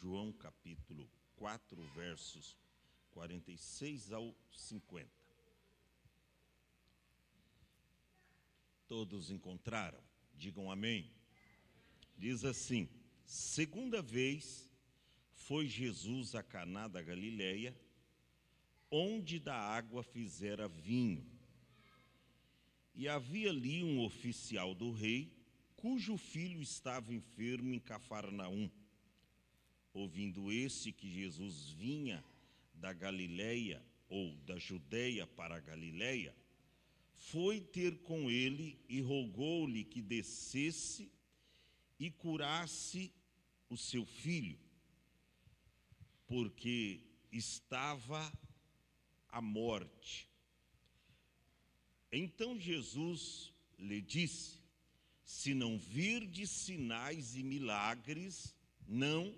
João capítulo 4, versos 46 ao 50. Todos encontraram? Digam amém. Diz assim: segunda vez foi Jesus a Caná da Galileia, onde da água fizera vinho. E havia ali um oficial do rei, cujo filho estava enfermo em Cafarnaum. Ouvindo este que Jesus vinha da Galileia, ou da Judeia para a Galileia, foi ter com ele e rogou-lhe que descesse e curasse o seu filho, porque estava à morte. Então Jesus lhe disse: se não virdes sinais e milagres, não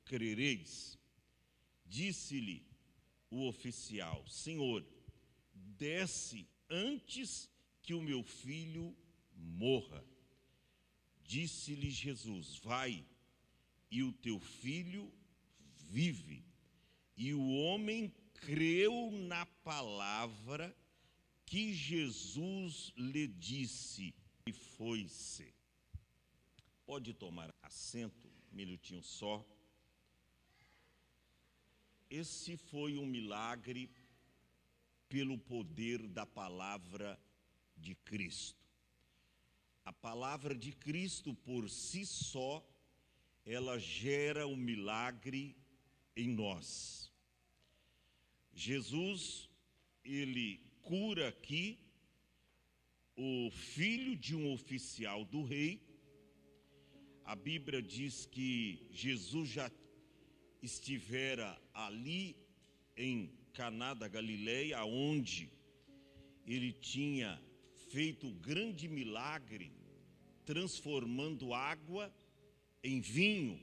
crereis. Disse-lhe o oficial: Senhor, desce antes que o meu filho morra. Disse-lhe Jesus: vai, e o teu filho vive. E o homem creu na palavra que Jesus lhe disse, e foi-se. Pode tomar assento, um minutinho só. Esse foi um milagre pelo poder da palavra de Cristo. A palavra de Cristo por si só, ela gera um milagre em nós. Jesus, ele cura aqui o filho de um oficial do rei. A Bíblia diz que Jesus já estivera ali em Caná da Galileia, onde ele tinha feito grande milagre, transformando água em vinho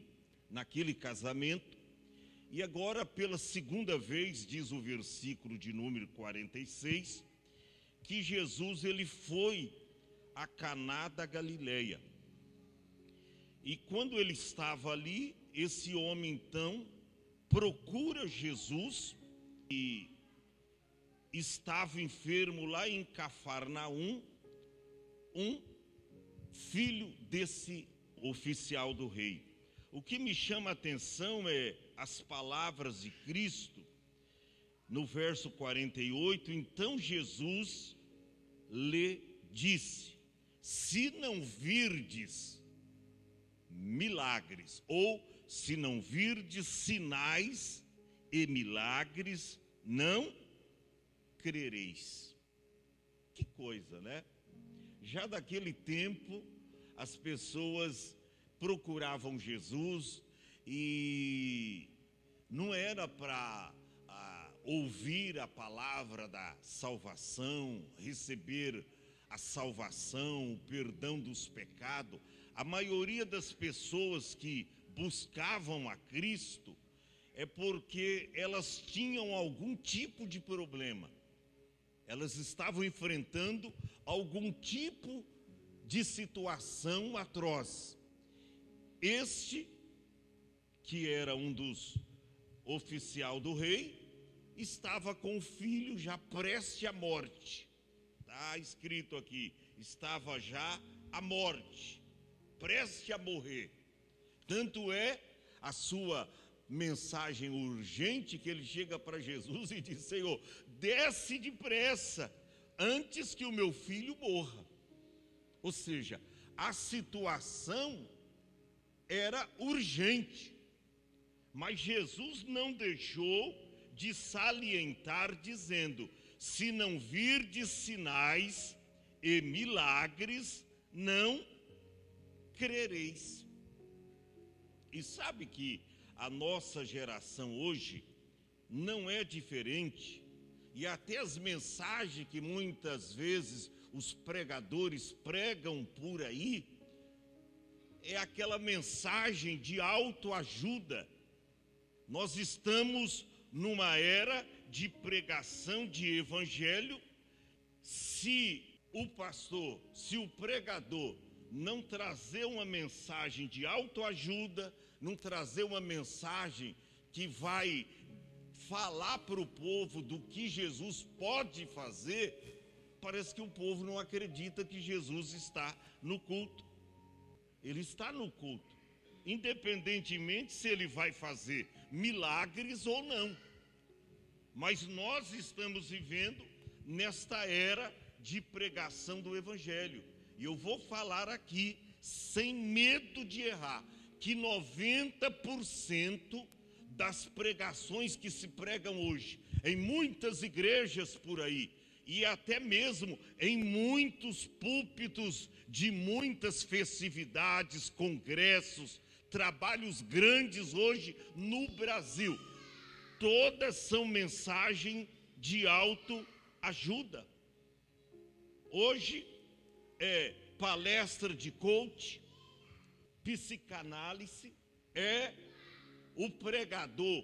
naquele casamento. E agora, pela segunda vez, diz o versículo de número 46, que Jesus ele foi a Caná da Galileia. E quando ele estava ali, esse homem então procura Jesus, e estava enfermo lá em Cafarnaum, um filho desse oficial do rei. O que me chama a atenção é as palavras de Cristo no verso 48. Então Jesus lhe disse: se não virdes milagres, ou se não virdes sinais e milagres, não crereis. Que coisa, né? Já daquele tempo, as pessoas procuravam Jesus e não era para ouvir a palavra da salvação, receber a salvação, o perdão dos pecados. A maioria das pessoas que buscavam a Cristo é porque elas tinham algum tipo de problema. Elas estavam enfrentando algum tipo de situação atroz. Este, que era um dos oficiais do rei, estava com o filho já prestes à morte. Está escrito aqui, estava já à morte, prestes a morrer. Tanto é a sua mensagem urgente que ele chega para Jesus e diz: Senhor, desce depressa antes que o meu filho morra. Ou seja, a situação era urgente, mas Jesus não deixou de salientar, dizendo: se não virdes sinais e milagres, não crereis. E sabe que a nossa geração hoje não é diferente, e até as mensagens que muitas vezes os pregadores pregam por aí, é aquela mensagem de autoajuda. Nós estamos numa era de pregação de evangelho. Se o pastor, se o pregador não trazer uma mensagem de autoajuda, não trazer uma mensagem que vai falar para o povo do que Jesus pode fazer, parece que o povo não acredita que Jesus está no culto. Ele está no culto, independentemente se ele vai fazer milagres ou não. Mas nós estamos vivendo nesta era de pregação do Evangelho. E eu vou falar aqui, sem medo de errar, que 90% das pregações que se pregam hoje, em muitas igrejas por aí, e até mesmo em muitos púlpitos de muitas festividades, congressos, trabalhos grandes hoje no Brasil, todas são mensagem de autoajuda. Hoje é palestra de coach, psicanálise, é o pregador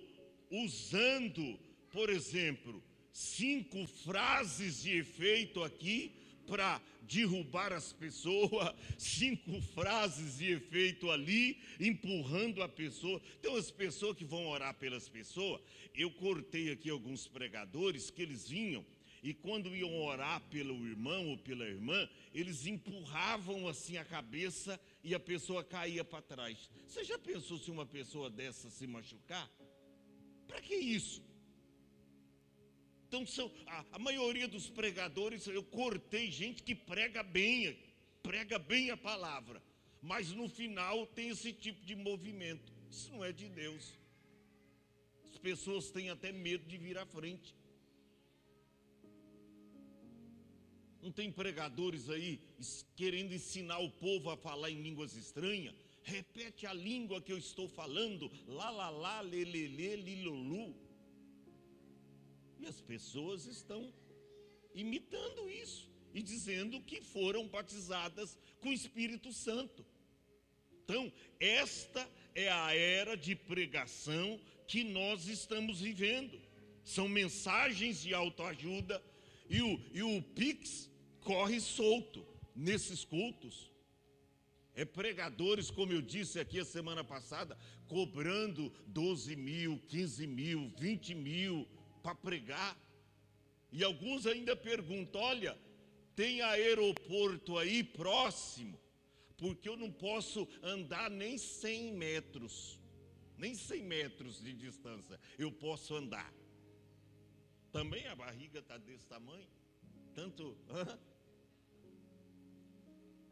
usando, por exemplo, 5 frases de efeito aqui para derrubar as pessoas, 5 frases de efeito ali, empurrando a pessoa. Então as pessoas que vão orar pelas pessoas, eu cortei aqui alguns pregadores que eles vinham e quando iam orar pelo irmão ou pela irmã, eles empurravam assim a cabeça e a pessoa caía para trás. Você já pensou se uma pessoa dessa se machucar? Para que isso? Então, a maioria dos pregadores, eu cortei gente que prega bem a palavra, mas no final tem esse tipo de movimento. Isso não é de Deus. As pessoas têm até medo de vir à frente. Não tem pregadores aí querendo ensinar o povo a falar em línguas estranhas? Repete a língua que eu estou falando, lá, lá, lá, lê, lê, lê, lilolu. E as pessoas estão imitando isso e dizendo que foram batizadas com o Espírito Santo. Então, esta é a era de pregação que nós estamos vivendo. São mensagens de autoajuda e o Pix corre solto nesses cultos. É pregadores, como eu disse aqui a semana passada, cobrando 12 mil, 15 mil, 20 mil para pregar. E alguns ainda perguntam, olha, tem aeroporto aí próximo? Porque eu não posso andar nem 100 metros. Nem 100 metros de distância eu posso andar. Também a barriga está desse tamanho. Tanto...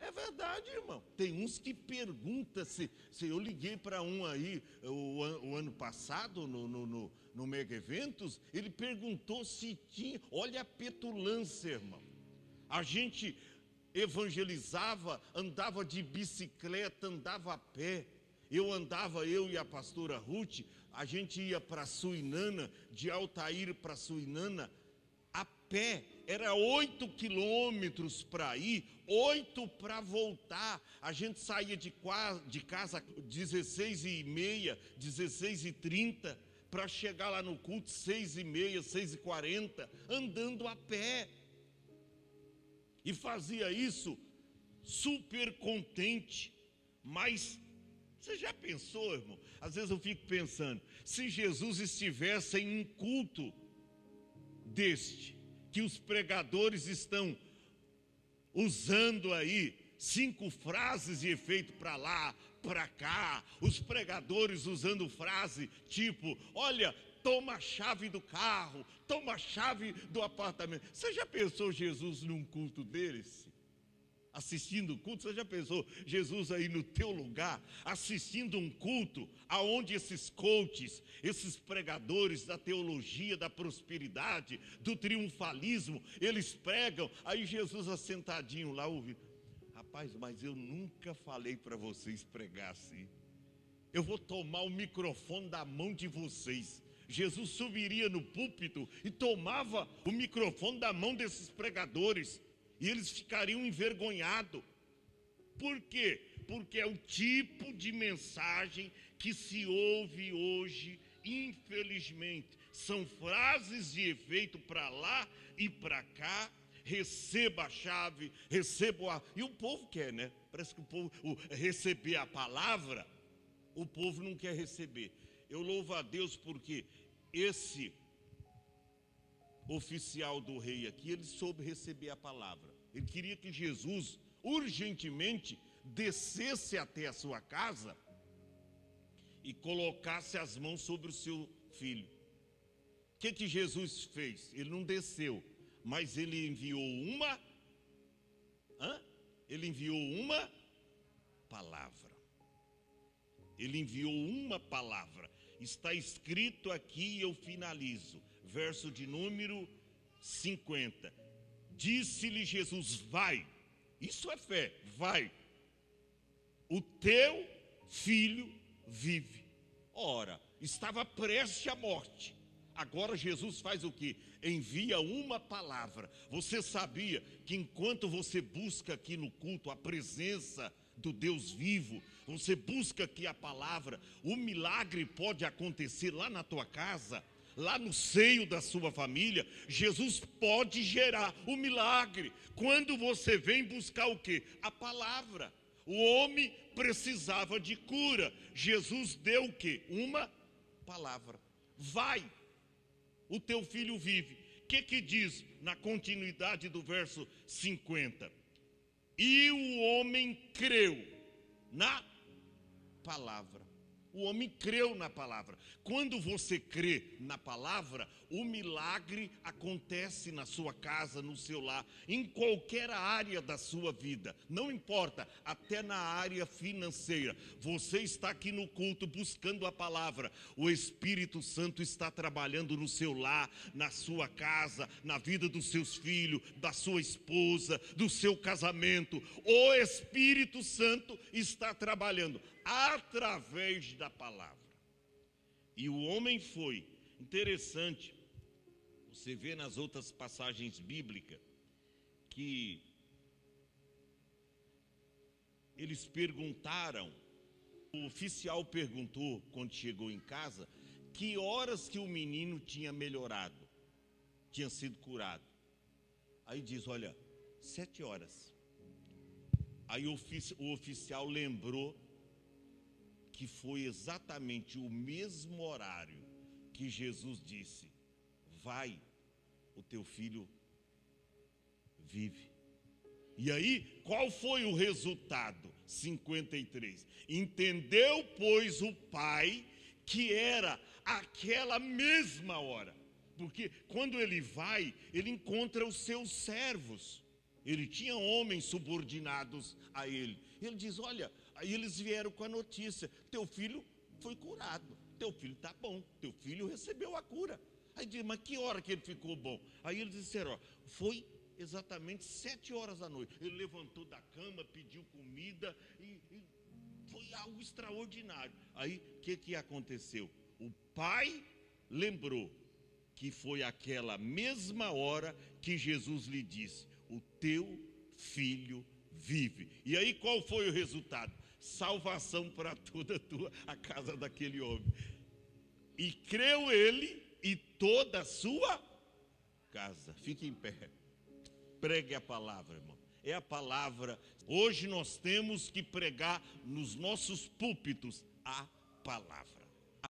É verdade, irmão. Tem uns que perguntam se eu liguei para um aí o ano passado no Mega Eventos, ele perguntou se tinha. Olha a petulância, irmão. A gente evangelizava, andava de bicicleta, andava a pé. Eu e a pastora Ruth, a gente ia para Suinana, de Altair para Suinana, a pé. Era 8 quilômetros para ir, 8 para voltar. A gente saía de casa 16h30, 16h30, para chegar lá no culto 6h30, 6h40, andando a pé. E fazia isso super contente. Mas você já pensou, irmão? Às vezes eu fico pensando, se Jesus estivesse em um culto deste, que os pregadores estão usando aí 5 frases de efeito para lá, para cá, os pregadores usando frase tipo, olha, toma a chave do carro, toma a chave do apartamento. Você já pensou Jesus num culto deles? Assistindo o culto, você já pensou Jesus aí no teu lugar, assistindo um culto, aonde esses coaches, esses pregadores da teologia, da prosperidade, do triunfalismo, eles pregam, aí Jesus assentadinho lá ouvindo, rapaz, mas eu nunca falei para vocês pregar assim, eu vou tomar o microfone da mão de vocês. Jesus subiria no púlpito e tomava o microfone da mão desses pregadores, e eles ficariam envergonhados. Por quê? Porque é o tipo de mensagem que se ouve hoje, infelizmente. São frases de efeito para lá e para cá. Receba a chave, receba a... E o povo quer, né? Parece que o povo receber a palavra o povo não quer receber. Eu louvo a Deus porque esse oficial do rei aqui, ele soube receber a palavra. Ele queria que Jesus urgentemente descesse até a sua casa e colocasse as mãos sobre o seu filho. O que Jesus fez? Ele não desceu, mas ele enviou uma palavra. Ele enviou uma palavra. Está escrito aqui e eu finalizo. Verso de número 50. Disse-lhe Jesus: vai. Isso é fé. Vai. O teu filho vive. Ora, estava prestes à morte. Agora Jesus faz o quê? Envia uma palavra. Você sabia que enquanto você busca aqui no culto a presença do Deus vivo, você busca aqui a palavra, o milagre pode acontecer lá na tua casa, lá no seio da sua família. Jesus pode gerar o milagre quando você vem buscar o quê? A palavra. O homem precisava de cura. Jesus deu o quê? Uma palavra. Vai, o teu filho vive. O que diz na continuidade do verso 50? E o homem creu na palavra. O homem creu na palavra. Quando você crê na palavra, o milagre acontece na sua casa, no seu lar, em qualquer área da sua vida. Não importa, até na área financeira. Você está aqui no culto buscando a palavra. O Espírito Santo está trabalhando no seu lar, na sua casa, na vida dos seus filhos, da sua esposa, do seu casamento. O Espírito Santo está trabalhando através da palavra. E o homem foi. Interessante, você vê nas outras passagens bíblicas que eles perguntaram, o oficial perguntou quando chegou em casa, que horas que o menino tinha melhorado, tinha sido curado. Aí diz, olha, 7 horas. Aí o oficial lembrou que foi exatamente o mesmo horário que Jesus disse: vai, o teu filho vive. E aí, qual foi o resultado? 53. Entendeu, pois, o pai que era aquela mesma hora. Porque quando ele vai, ele encontra os seus servos. Ele tinha homens subordinados a ele. Ele diz, olha, aí eles vieram com a notícia: teu filho foi curado, teu filho está bom, teu filho recebeu a cura. Aí diz, mas que hora que ele ficou bom? Aí eles disseram, ó, foi exatamente 7 horas da noite. Ele levantou da cama, pediu comida e foi algo extraordinário. Aí o que aconteceu? O pai lembrou que foi aquela mesma hora que Jesus lhe disse: o teu filho vive. E aí qual foi o resultado? Salvação para toda a casa daquele homem. E creu ele e toda a sua casa. Fique em pé. Pregue a palavra, irmão. É a palavra. Hoje nós temos que pregar nos nossos púlpitos a palavra.